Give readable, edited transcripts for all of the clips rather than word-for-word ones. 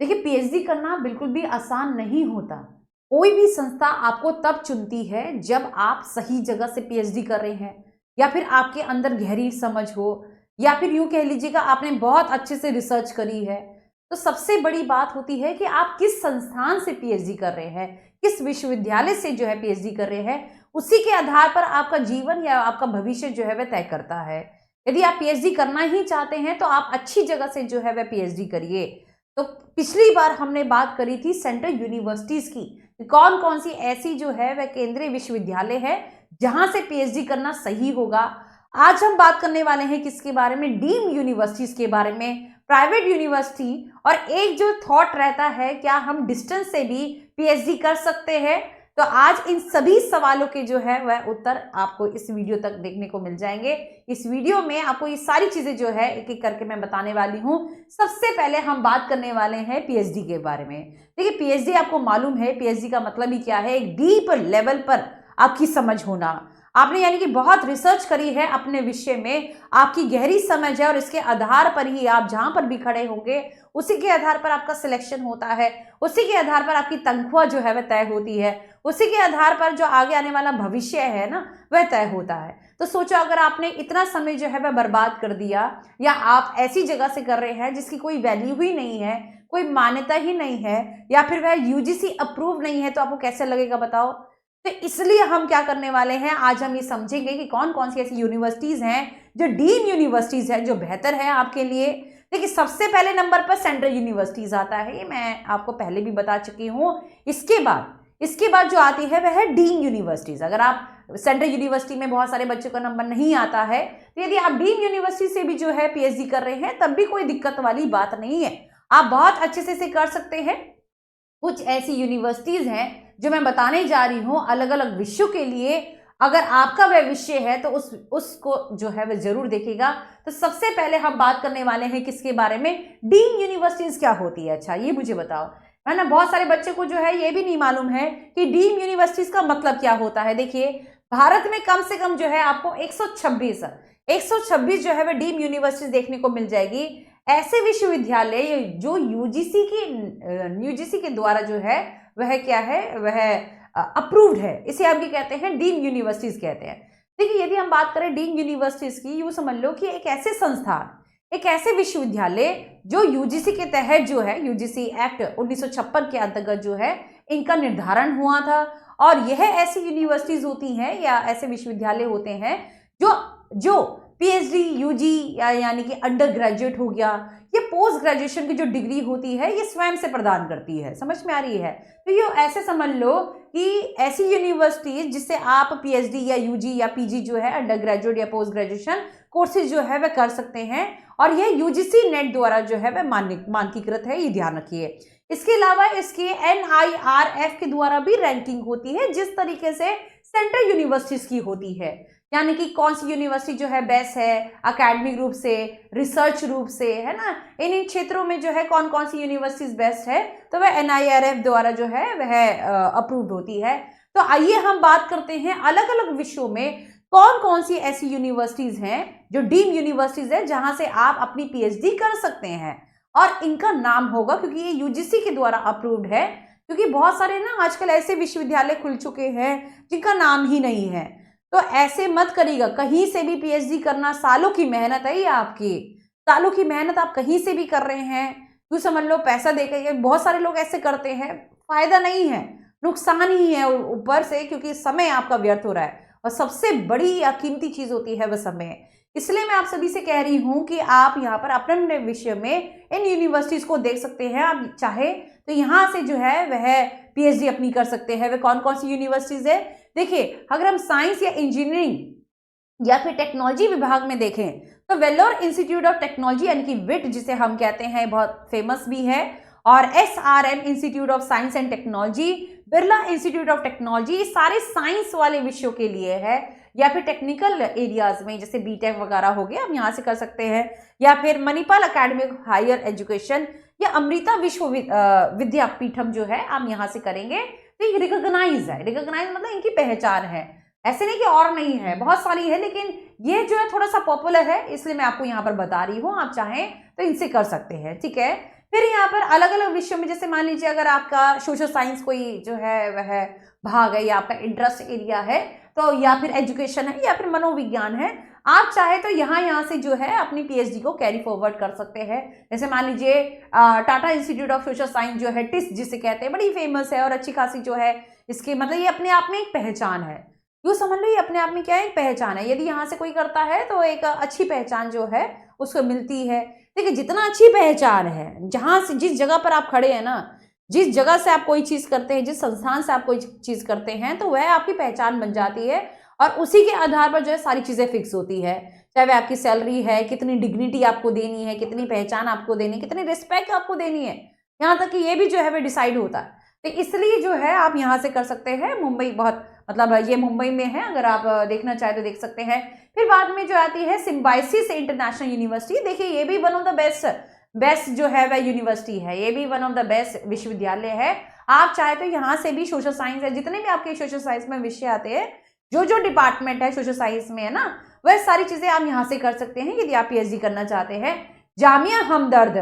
देखिए, पीएचडी करना बिल्कुल भी आसान नहीं होता। कोई भी संस्था आपको तब चुनती है जब आप सही जगह से पीएचडी कर रहे हैं, या फिर आपके अंदर गहरी समझ हो, या फिर यूँ कह लीजिएगा आपने बहुत अच्छे से रिसर्च करी है। तो सबसे बड़ी बात होती है कि आप किस संस्थान से पीएचडी कर रहे हैं, किस विश्वविद्यालय से जो है पीएचडी कर रहे हैं, उसी के आधार पर आपका जीवन या आपका भविष्य जो है वह तय करता है। यदि आप पीएचडी करना ही चाहते हैं तो आप अच्छी जगह से जो है वह पीएचडी करिए। तो पिछली बार हमने बात करी थी सेंट्रल यूनिवर्सिटीज की, कौन कौन सी ऐसी जो है वह केंद्रीय विश्वविद्यालय है जहां से पीएचडी करना सही होगा। आज हम बात करने वाले हैं किसके बारे में, डीम्ड यूनिवर्सिटीज के बारे में, प्राइवेट यूनिवर्सिटी। और एक जो थॉट रहता है, क्या हम डिस्टेंस से भी पीएचडी कर सकते हैं? तो आज इन सभी सवालों के जो है वह उत्तर आपको इस वीडियो तक देखने को मिल जाएंगे। इस वीडियो में आपको ये सारी चीजें जो है एक एक करके मैं बताने वाली हूँ। सबसे पहले हम बात करने वाले हैं पीएचडी के बारे में। देखिए, पीएचडी आपको मालूम है पीएचडी का मतलब ही क्या है, एक डीप लेवल पर आपकी समझ होना। आपने यानी कि बहुत रिसर्च करी है अपने विषय में, आपकी गहरी समझ है, और इसके आधार पर ही आप जहां पर भी खड़े होंगे उसी के आधार पर आपका सिलेक्शन होता है, उसी के आधार पर आपकी तनख्वाह जो है वह तय होती है, उसी के आधार पर जो आगे आने वाला भविष्य है ना वह तय होता है। तो सोचो, अगर आपने इतना समय जो है वह बर्बाद कर दिया, या आप ऐसी जगह से कर रहे हैं जिसकी कोई वैल्यू ही नहीं है, कोई मान्यता ही नहीं है, या फिर वह यूजीसी अप्रूव नहीं है, तो आपको कैसे लगेगा बताओ। तो इसलिए हम क्या करने वाले हैं, आज हम ये समझेंगे कि कौन कौन सी ऐसी यूनिवर्सिटीज हैं जो डीम्ड यूनिवर्सिटीज हैं जो बेहतर है आपके लिए। देखिए, सबसे पहले नंबर पर सेंट्रल यूनिवर्सिटीज आता है, ये मैं आपको पहले भी बता चुकी हूँ। इसके बाद जो आती है वह है डीम्ड यूनिवर्सिटीज। अगर आप सेंट्रल यूनिवर्सिटी में बहुत सारे बच्चों का नंबर नहीं आता है, तो यदि आप डीम्ड यूनिवर्सिटी से भी जो है पीएचडी कर रहे हैं तब भी कोई दिक्कत वाली बात नहीं है, आप बहुत अच्छे से इसे कर सकते हैं। कुछ ऐसी यूनिवर्सिटीज हैं जो मैं बताने जा रही हूँ अलग अलग विषयों के लिए। अगर आपका वह विषय है तो उसको जो है वह जरूर देखेगा। तो सबसे पहले हम बात करने वाले हैं किसके बारे में, डीम्ड यूनिवर्सिटीज क्या होती है। अच्छा, ये मुझे बताओ, है ना, बहुत सारे बच्चों को जो है ये भी नहीं मालूम है कि डीम्ड यूनिवर्सिटीज का मतलब क्या होता है। देखिए, भारत में कम से कम जो है आपको 126 जो है वह डीम्ड यूनिवर्सिटीज देखने को मिल जाएगी। ऐसे विश्वविद्यालय जो यूजीसी के द्वारा जो है वह क्या है, वह अप्रूव्ड है, इसे आप ये कहते हैं डीम्ड यूनिवर्सिटीज कहते हैं। देखिए, यदि हम बात करें डीम्ड यूनिवर्सिटीज की, यूं समझ लो कि एक ऐसे संस्थान, एक ऐसे विश्वविद्यालय जो यूजीसी के तहत जो है, यूजीसी एक्ट 1956 के अंतर्गत जो है इनका निर्धारण हुआ था। और यह ऐसी यूनिवर्सिटीज होती हैं या ऐसे विश्वविद्यालय होते हैं जो पीएचडी, यूजी यानी कि अंडर ग्रेजुएट हो गया, ये पोस्ट ग्रेजुएशन की जो डिग्री होती है ये स्वयं से प्रदान करती है। समझ में आ रही है? तो ये ऐसे समझ लो कि ऐसी यूनिवर्सिटीज जिससे आप पीएचडी या यूजी या पीजी जो है, अंडर ग्रेजुएट या पोस्ट ग्रेजुएशन कोर्सेज जो है वह कर सकते हैं, और यह यूजीसी नेट द्वारा जो है वह मानकीकृत है, ये ध्यान रखिए। इसके अलावा इसके NIRF के द्वारा भी रैंकिंग होती है, जिस तरीके से सेंट्रल यूनिवर्सिटीज की होती है, यानी कि कौन सी यूनिवर्सिटी जो है बेस्ट है एकेडमिक रूप से, रिसर्च रूप से, है ना, इन क्षेत्रों में जो है कौन कौन सी यूनिवर्सिटीज बेस्ट है, तो वह NIRF द्वारा जो है वह अप्रूव्ड होती है। तो आइए हम बात करते हैं अलग अलग विषयों में कौन कौन सी ऐसी यूनिवर्सिटीज हैं जो डीम्ड यूनिवर्सिटीज है जहां से आप अपनी पीएचडी कर सकते हैं, और इनका नाम होगा, क्योंकि ये यूजीसी के द्वारा अप्रूव्ड है। क्योंकि बहुत सारे ना आजकल ऐसे विश्वविद्यालय खुल चुके हैं जिनका नाम ही नहीं है, तो ऐसे मत करिएगा। कहीं से भी पीएचडी करना सालों की मेहनत है, ये आपकी सालों की मेहनत आप कहीं से भी कर रहे हैं, तो समझ लो पैसा देकर। बहुत सारे लोग ऐसे करते हैं, फायदा नहीं है, नुकसान ही है ऊपर से, क्योंकि समय आपका व्यर्थ हो रहा है, और सबसे बड़ी या कीमती चीज होती है वह समय। इसलिए मैं आप सभी से कह रही हूं कि आप यहाँ पर अपने विषय में इन यूनिवर्सिटीज को देख सकते हैं। आप चाहे तो यहाँ से जो है वह पीएचडी अपनी कर सकते हैं। वह कौन कौन सी यूनिवर्सिटीज है, देखिए, अगर हम साइंस या इंजीनियरिंग या फिर टेक्नोलॉजी विभाग में देखें तो वेल्लोर इंस्टीट्यूट ऑफ टेक्नोलॉजी यानी कि विट जिसे हम कहते हैं, बहुत फेमस भी है, और SRM institute of science and technology, Birla institute of technology, ये सारे साइंस वाले विषयों के लिए है। या फिर टेक्निकल एरियाज में जैसे बीटेक वगैरह हो गया, आप यहाँ से कर सकते हैं। या फिर Manipal academy of higher education या अमृता विश्व विद्यापीठम जो है आप यहाँ से करेंगे, तो ये रिकॉग्नाइज है। रिकॉग्नाइज मतलब इनकी पहचान है, ऐसे नहीं कि और नहीं है, बहुत सारी है, लेकिन ये जो है थोड़ा सा पॉपुलर है, इसलिए मैं आपको यहाँ पर बता रही हूँ। आप चाहें तो इनसे कर सकते हैं, ठीक है। फिर यहाँ पर अलग अलग विषयों में, जैसे मान लीजिए अगर आपका सोशल साइंस कोई जो है वह भाग है या आपका इंटरेस्ट एरिया है, तो या फिर एजुकेशन है या फिर मनोविज्ञान है, आप चाहे तो यहाँ से जो है अपनी पीएचडी को कैरी फॉरवर्ड कर सकते हैं। जैसे मान लीजिए Tata institute of social science जो है, टिस जिसे कहते हैं, बड़ी फेमस है और अच्छी खासी जो है इसके मतलब ये अपने आप में एक पहचान है। यूँ समझ लो ये अपने आप में क्या है, एक पहचान है। यदि यहाँ से कोई करता है तो एक अच्छी पहचान जो है उसको मिलती है। देखिए जितना अच्छी पहचान है, जहाँ से जिस जगह पर आप खड़े हैं ना, जिस जगह से आप कोई चीज़ करते हैं, जिस संस्थान से आप कोई चीज़ करते हैं, तो वह आपकी पहचान बन जाती है और उसी के आधार पर जो है सारी चीज़ें फिक्स होती है। चाहे वह आपकी सैलरी है, कितनी डिग्निटी आपको देनी है, कितनी पहचान आपको देनी है, कितनी रिस्पेक्ट आपको देनी है, यहाँ तक कि ये भी जो है वह डिसाइड होता है। तो इसलिए जो है आप यहाँ से कर सकते हैं। मुंबई बहुत मतलब ये मुंबई में है, अगर आप देखना चाहे तो देख सकते हैं। फिर बाद में जो आती है सिम्बायोसिस इंटरनेशनल यूनिवर्सिटी। देखिए ये भी वन ऑफ द बेस्ट जो है वह यूनिवर्सिटी है, ये भी वन ऑफ द बेस्ट विश्वविद्यालय है। आप चाहे तो यहाँ से भी सोशल साइंस है, जितने भी आपके सोशल साइंस में विषय आते हैं, जो डिपार्टमेंट है सोशल साइंस में है ना, वह सारी चीजें आप यहाँ से कर सकते हैं यदि आप पीएचडी करना चाहते हैं। जामिया हमदर्द,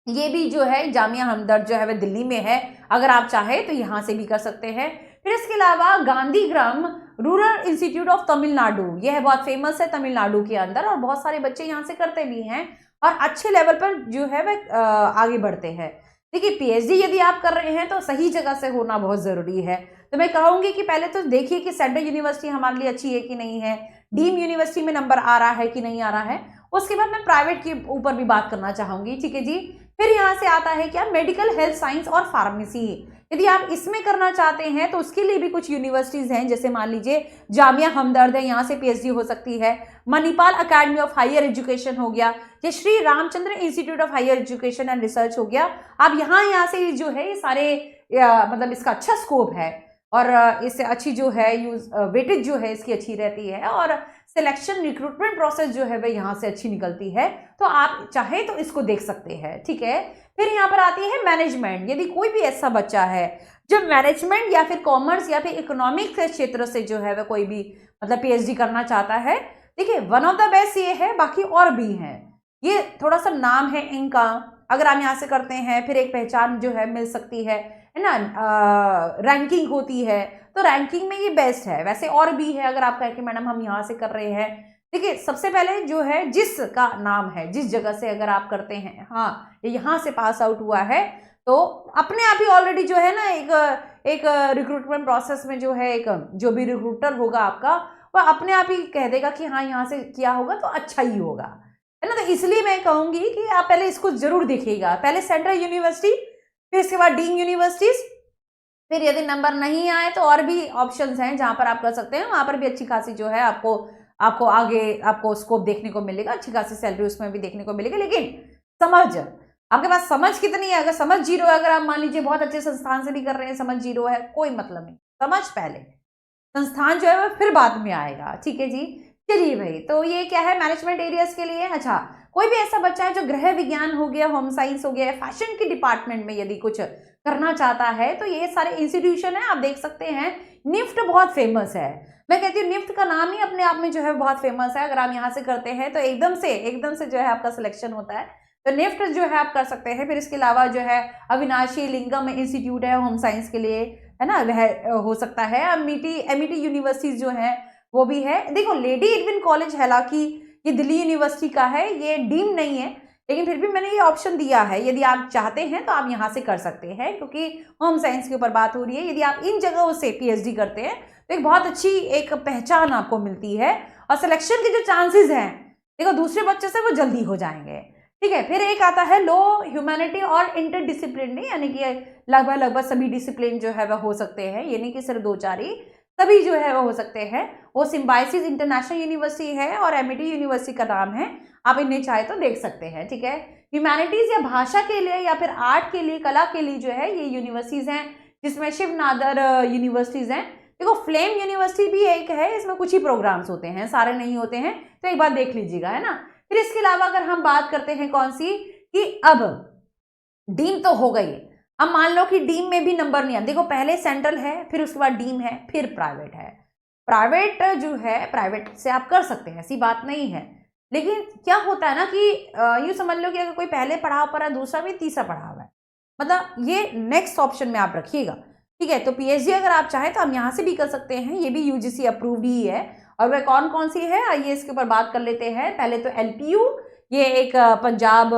ये भी जो है जामिया हमदर्द जो है वह दिल्ली में है, अगर आप चाहे तो यहाँ से भी कर सकते हैं। फिर इसके अलावा Gandhigram rural institute of Tamil Nadu, यह बहुत फेमस है तमिलनाडु के अंदर, और बहुत सारे बच्चे यहाँ से करते भी हैं और अच्छे लेवल पर जो है वह आगे बढ़ते हैं। देखिए पीएचडी यदि आप कर रहे हैं तो सही जगह से होना बहुत ज़रूरी है। तो मैं कहूँगी कि पहले तो देखिए कि सेंट्रल यूनिवर्सिटी हमारे लिए अच्छी है कि नहीं है, डीम यूनिवर्सिटी में नंबर आ रहा है कि नहीं आ रहा है। उसके बाद मैं प्राइवेट के ऊपर भी बात करना चाहूँगी, ठीक है जी। फिर यहाँ से आता है क्या, मेडिकल हेल्थ साइंस और फार्मेसी। यदि आप इसमें करना चाहते हैं तो उसके लिए भी कुछ यूनिवर्सिटीज़ हैं, जैसे मान लीजिए जामिया हमदर्द है, यहाँ से पीएचडी हो सकती है। Manipal academy of higher education हो गया, ये Shri Ramachandra institute of higher education and research हो गया। अब यहाँ से जो है ये सारे मतलब इसका अच्छा स्कोप है और इससे अच्छी जो है वेटेज जो है इसकी अच्छी रहती है और सिलेक्शन रिक्रूटमेंट प्रोसेस जो है वह यहाँ से अच्छी निकलती है। तो आप चाहे तो इसको देख सकते हैं, ठीक है। फिर यहाँ पर आती है मैनेजमेंट। यदि कोई भी ऐसा बच्चा है जो मैनेजमेंट या फिर कॉमर्स या फिर इकोनॉमिक्स के क्षेत्र से जो है वह कोई भी मतलब पीएचडी करना चाहता है, देखिए वन ऑफ द बेस्ट ये है, बाकी और भी हैं, ये थोड़ा सा नाम है इनका। अगर आप यहाँ से करते हैं फिर एक पहचान जो है मिल सकती है ना, रैंकिंग होती है, तो रैंकिंग में ये बेस्ट है। वैसे और भी है, अगर आप कहें कि मैडम हम यहाँ से कर रहे हैं, देखिए सबसे पहले जो है जिसका नाम है, जिस जगह से अगर आप करते हैं, हाँ ये यहाँ से पास आउट हुआ है, तो अपने आप ही ऑलरेडी जो है ना एक रिक्रूटमेंट प्रोसेस में जो है एक जो भी रिक्रूटर होगा आपका, वह अपने आप ही कह देगा कि हाँ यहाँ से किया होगा तो अच्छा ही होगा, है ना। तो इसलिए मैं कहूँगी कि आप पहले इसको जरूर देखिएगा, पहले सेंट्रल यूनिवर्सिटी, फिर इसके बाद डीम यूनिवर्सिटीज, फिर यदि नंबर नहीं आए तो और भी ऑप्शंस हैं जहाँ पर आप कर सकते हैं, वहाँ पर भी अच्छी खासी जो है आपको आगे आपको स्कोप देखने को मिलेगा, अच्छी खासी सैलरी उसमें भी देखने को मिलेगी। लेकिन समझ, आपके पास समझ कितनी है, अगर समझ जीरो है, अगर आप मान लीजिए बहुत अच्छे संस्थान से भी कर रहे हैं, समझ जीरो है, कोई मतलब नहीं, समझ पहले, संस्थान जो है वह फिर बाद में आएगा, ठीक है जी। चलिए भाई, तो ये क्या है मैनेजमेंट एरियाज के लिए। अच्छा, कोई भी ऐसा बच्चा है जो गृह विज्ञान हो गया, होम साइंस हो गया, फैशन के डिपार्टमेंट में यदि कुछ करना चाहता है, तो ये सारे इंस्टीट्यूशन है, आप देख सकते हैं। निफ्ट बहुत फेमस है, मैं कहती हूँ निफ्ट का नाम ही अपने आप में जो है बहुत फेमस है। अगर आप यहाँ से करते हैं तो एकदम से जो है आपका सिलेक्शन होता है, तो निफ्ट जो है आप कर सकते हैं। फिर इसके अलावा जो है अविनाशी लिंगम इंस्टीट्यूट है होम साइंस के लिए, है ना, वह हो सकता है। एमिटी यूनिवर्सिटीज जो है वो भी है। देखो लेडी इरविन कॉलेज, हालांकि ये दिल्ली यूनिवर्सिटी का है, ये डीम नहीं है, लेकिन फिर भी मैंने ये ऑप्शन दिया है, यदि आप चाहते हैं तो आप यहाँ से कर सकते हैं, क्योंकि होम साइंस के ऊपर बात हो रही है। यदि आप इन जगहों से पीएचडी करते हैं तो एक बहुत अच्छी एक पहचान आपको मिलती है और सिलेक्शन के जो चांसेस हैं, देखो दूसरे बच्चे से वो जल्दी हो जाएंगे, ठीक है। फिर एक आता है लो ह्यूमैनिटी और इंटरडिसिप्लिनरी, यानी कि लगभग सभी डिसिप्लिन जो है वह हो सकते हैं, ये नहीं कि सिर्फ दो चार ही, सभी जो है वह हो सकते हैं। वो सिम्बायोसिस इंटरनेशनल यूनिवर्सिटी है और एमिटी यूनिवर्सिटी का नाम है, आप इन्हें चाहे तो देख सकते हैं, ठीक है। ह्यूमैनिटीज या भाषा के लिए या फिर आर्ट के लिए, कला के लिए जो है ये यूनिवर्सिटीज हैं, जिसमें शिव नादर यूनिवर्सिटीज हैं। देखो फ्लेम यूनिवर्सिटी भी एक है, इसमें कुछ ही प्रोग्राम्स होते हैं, सारे नहीं होते हैं, तो एक बार देख लीजिएगा, है ना। फिर इसके अलावा अगर हम बात करते हैं कौन सी, कि अब डीम तो हो गई, अब मान लो कि डीम में भी नंबर नहीं आया, देखो पहले सेंट्रल है, फिर उसके बाद डीम है, फिर प्राइवेट है। प्राइवेट जो है, प्राइवेट से आप कर सकते हैं, ऐसी बात नहीं है, लेकिन क्या होता है ना कि यूँ समझ लो कि अगर कोई पहले पढ़ाव पर है, दूसरा भी, तीसरा पढ़ाव है, मतलब ये नेक्स्ट ऑप्शन में आप रखिएगा, ठीक है। तो पीएचडी अगर आप चाहें तो हम यहाँ से भी कर सकते हैं, ये भी यूजीसी अप्रूव्ड ही है। और वह कौन कौन सी है आइए इसके ऊपर बात कर लेते हैं। पहले तो एलपीयू, ये एक पंजाब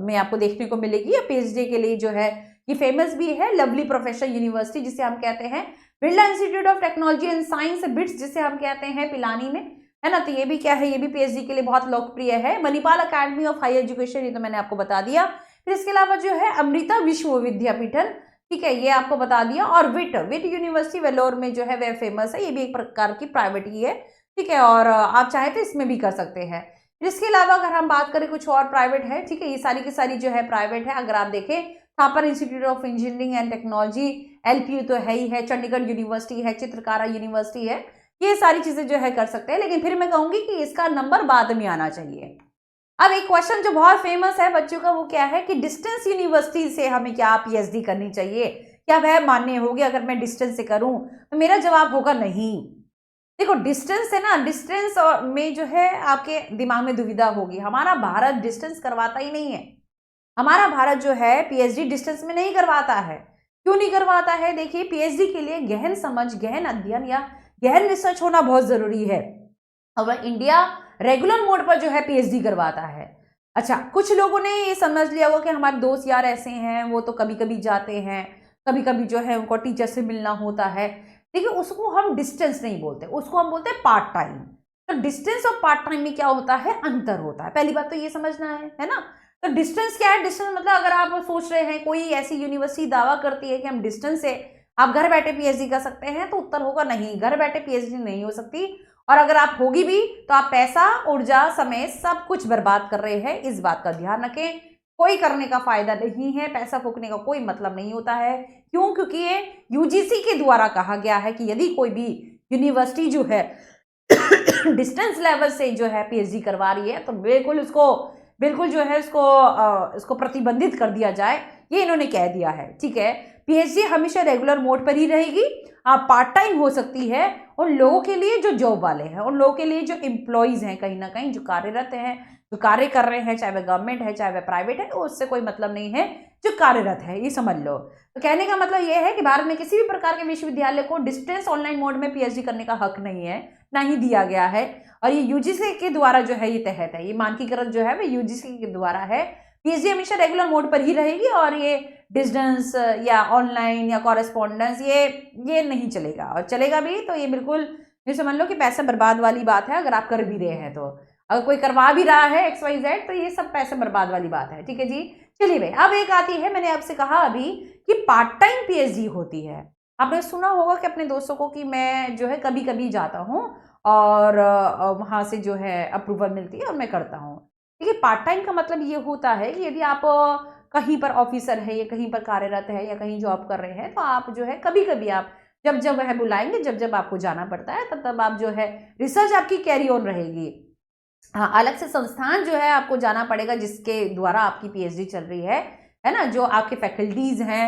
में आपको देखने को मिलेगी, पीएचडी के लिए जो है ये फेमस भी है। लवली प्रोफेशनल यूनिवर्सिटी जिसे हम कहते हैं, Birla institute of technology and science bits जिसे हम कहते हैं पिलानी में, है ना, तो ये भी क्या है, ये भी पीएचडी के लिए बहुत लोकप्रिय है। Manipal academy of higher education, ये तो मैंने आपको बता दिया। फिर इसके अलावा जो है अमृता विश्व विद्यापीठन, ठीक है, ये आपको बता दिया। और विट यूनिवर्सिटी वेलोर में जो है वह फेमस है, ये भी एक प्रकार की प्राइवेट ही है, ठीक है, और आप चाहे तो इसमें भी कर सकते हैं। इसके अलावा अगर हम बात करें कुछ और प्राइवेट है, ठीक है, ये सारी की सारी जो है प्राइवेट है। अगर आप देखें Thapar institute of engineering and technology, LPU तो है ही है, चंडीगढ़ यूनिवर्सिटी है, चित्रकारा यूनिवर्सिटी है, ये सारी चीजें जो है कर सकते हैं। लेकिन फिर मैं कहूंगी कि इसका नंबर बाद में आना चाहिए। अब एक क्वेश्चन जो बहुत फेमस है बच्चों का, वो क्या है कि डिस्टेंस यूनिवर्सिटी से हमें क्या पीएचडी करनी चाहिए, क्या वह मान्य होगी अगर मैं डिस्टेंस से करूं? तो मेरा जवाब होगा नहीं। देखो डिस्टेंस है ना, डिस्टेंस में जो है आपके दिमाग में दुविधा होगी। हमारा भारत डिस्टेंस करवाता ही नहीं है। हमारा भारत जो है पीएचडी डिस्टेंस में नहीं करवाता है। क्यों नहीं करवाता है? देखिए पीएचडी के लिए गहन समझ, गहन अध्ययन या गहन रिसर्च होना बहुत जरूरी है। अब इंडिया रेगुलर मोड पर जो है पीएचडी करवाता है। अच्छा, कुछ लोगों ने ये समझ लिया होगा कि हमारे दोस्त यार ऐसे हैं, वो तो कभी कभी जाते हैं, कभी कभी जो है उनको टीचर से मिलना होता है। देखिए उसको हम डिस्टेंस नहीं बोलते, उसको हम बोलते हैं पार्ट टाइम। तो डिस्टेंस और पार्ट टाइम में क्या होता है, अंतर होता है। पहली बात तो ये समझना है ना। तो डिस्टेंस क्या है? डिस्टेंस मतलब अगर आप सोच रहे हैं कोई ऐसी यूनिवर्सिटी दावा करती है कि हम डिस्टेंस से आप घर बैठे पीएचडी कर सकते हैं, तो उत्तर होगा नहीं, घर बैठे पीएचडी नहीं हो सकती। और अगर आप होगी भी तो आप पैसा, ऊर्जा, समय सब कुछ बर्बाद कर रहे हैं, इस बात का ध्यान रखें। कोई करने का फायदा नहीं है, पैसा फूकने का कोई मतलब नहीं होता है। क्यों? क्योंकि ये यूजीसी के द्वारा कहा गया है कि यदि कोई भी यूनिवर्सिटी जो है डिस्टेंस लेवल से जो है पीएचडी करवा रही है तो बिल्कुल जो है इसको प्रतिबंधित कर दिया जाए, ये इन्होंने कह दिया है। ठीक है, पीएचडी हमेशा रेगुलर मोड पर ही रहेगी। आप पार्ट टाइम हो सकती है उन लोगों के लिए जो जॉब वाले हैं, उन लोगों के लिए जो एम्प्लॉइज हैं, कहीं ना कहीं जो कार्यरत हैं, जो कार्य कर रहे हैं, चाहे वह गवर्नमेंट है चाहे वह प्राइवेट है, उससे कोई मतलब नहीं है, जो कार्यरत है, ये समझ लो। तो कहने का मतलब यह है कि भारत में किसी भी प्रकार के विश्वविद्यालय को डिस्टेंस ऑनलाइन मोड में पीएचडी करने का हक नहीं है, ना ही दिया गया है। और ये यूजीसी के द्वारा जो है ये तहत है, ये मानकीकरण जो है वह यूजीसी के द्वारा है। पीएचडी हमेशा रेगुलर मोड पर ही रहेगी और ये डिस्टेंस या ऑनलाइन या कॉरेस्पॉन्डेंस ये नहीं चलेगा। और चलेगा भी तो ये बिल्कुल ये समझ लो कि पैसा बर्बाद वाली बात है। अगर आप कर भी रहे हैं तो, अगर कोई करवा भी रहा है XYZ, तो ये सब पैसे बर्बाद वाली बात है। ठीक है जी, चलिए भाई। अब एक आती है, मैंने आपसे कहा अभी कि पार्ट टाइम पीएचडी होती है। आपने सुना होगा कि अपने दोस्तों को कि मैं जो है कभी कभी जाता हूँ और वहाँ से जो है अप्रूवल मिलती है और मैं करता हूँ। देखिए पार्ट टाइम का मतलब ये होता है कि यदि आप कहीं पर ऑफिसर है या कहीं पर कार्यरत है या कहीं जॉब कर रहे हैं, तो आप जो है कभी कभी आप जब वह बुलाएंगे, जब आपको जाना पड़ता है, तब आप जो है रिसर्च आपकी कैरी ऑन रहेगी। हाँ, अलग से संस्थान जो है आपको जाना पड़ेगा जिसके द्वारा आपकी पीएचडी चल रही है ना, जो आपके फैकल्टीज हैं,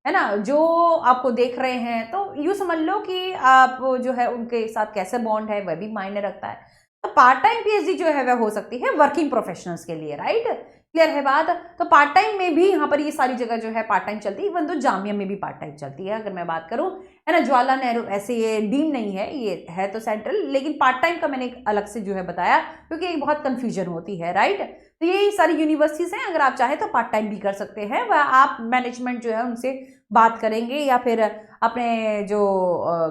है ना, जो आपको देख रहे हैं। तो यूँ समझ लो कि आप जो है उनके साथ कैसे बॉन्ड है वह भी मायने रखता है। तो पार्ट टाइम पीएचडी जो है वह हो सकती है वर्किंग प्रोफेशनल्स के लिए, राइट? क्लियर है बात? तो पार्ट टाइम में भी यहाँ पर ये सारी जगह जो है पार्ट टाइम चलती है। इवन तो जामिया में भी पार्ट टाइम चलती है, अगर मैं बात करूँ, है ना। जवाहरलाल नेहरू ऐसे ये डीम नहीं है, ये है तो सेंट्रल, लेकिन पार्ट टाइम का मैंने एक अलग से जो है बताया क्योंकि एक बहुत कन्फ्यूजन होती है, राइट? तो ये सारी यूनिवर्सिटीज हैं, अगर आप चाहें तो पार्ट टाइम भी कर सकते हैं। वह आप मैनेजमेंट जो है उनसे बात करेंगे या फिर अपने जो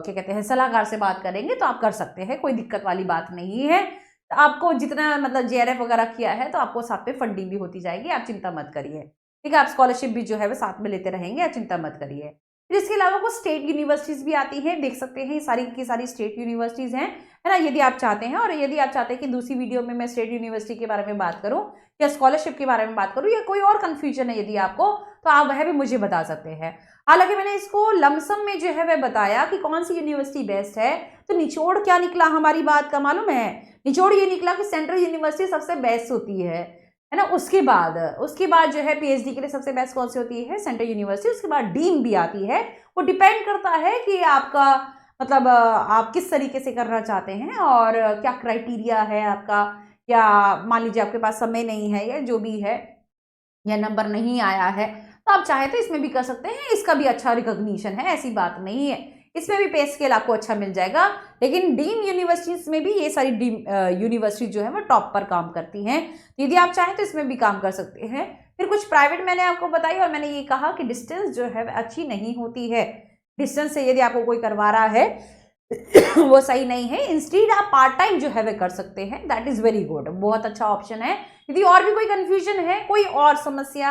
क्या कहते हैं सलाहकार से बात करेंगे तो आप कर सकते हैं, कोई दिक्कत वाली बात नहीं है। तो आपको जितना मतलब JRF वगैरह किया है तो आपको साथ में फंडिंग भी होती जाएगी, आप चिंता मत करिए। ठीक है, आप स्कॉलरशिप भी जो है वो साथ में लेते रहेंगे, आप चिंता मत करिए। फिर इसके अलावा कुछ स्टेट यूनिवर्सिटीज भी आती हैं, देख सकते हैं, ये सारी की सारी स्टेट यूनिवर्सिटीज हैं, है ना, यदि आप चाहते हैं। और यदि आप चाहते हैं कि दूसरी वीडियो में मैं स्टेट यूनिवर्सिटी के बारे में बात करूं या स्कॉलरशिप के बारे में बात करूं या कोई और कंफ्यूजन है यदि आपको, तो आप वह भी मुझे बता सकते हैं। हालांकि मैंने इसको लमसम में जो है वह बताया कि कौन सी यूनिवर्सिटी बेस्ट है। तो निचोड़ क्या निकला हमारी बात का मालूम है? निचोड़ ये निकला कि सेंट्रल यूनिवर्सिटी सबसे बेस्ट होती है ना। उसके बाद जो है पीएचडी के लिए सबसे बेस्ट कौन सी होती है? Central university. उसके बाद डीम भी आती है। वो डिपेंड करता है कि आपका मतलब आप किस तरीके से करना चाहते हैं और क्या क्राइटेरिया है आपका, या मान लीजिए आपके पास समय नहीं है या जो भी है, या नंबर नहीं आया है, तो आप चाहे तो इसमें भी कर सकते हैं। इसका भी अच्छा रिकॉग्निशन है, ऐसी बात नहीं है, इसमें भी पे स्केल आपको अच्छा मिल जाएगा। लेकिन डीम यूनिवर्सिटीज में भी ये सारी डीम यूनिवर्सिटी जो है वो टॉप पर काम करती हैं, तो यदि आप चाहें तो इसमें भी काम कर सकते हैं। फिर कुछ प्राइवेट मैंने आपको बताई, और मैंने ये कहा कि डिस्टेंस जो है अच्छी नहीं होती है। डिस्टेंस से यदि आपको कोई करवा रहा है वो सही नहीं है। इंस्टीड आप पार्ट टाइम जो है वे कर सकते हैं, दैट इज वेरी गुड, बहुत अच्छा ऑप्शन है। यदि और भी कोई कंफ्यूजन है, कोई और समस्या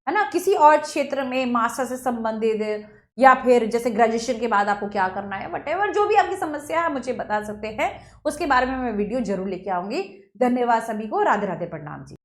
है ना, किसी और क्षेत्र में मास्टर से संबंधित, या फिर जैसे ग्रेजुएशन के बाद आपको क्या करना है, वटेवर जो भी आपकी समस्या है मुझे बता सकते हैं, उसके बारे में मैं वीडियो जरूर लेके आऊंगी। धन्यवाद सभी को, राधे राधे, प्रणाम जी।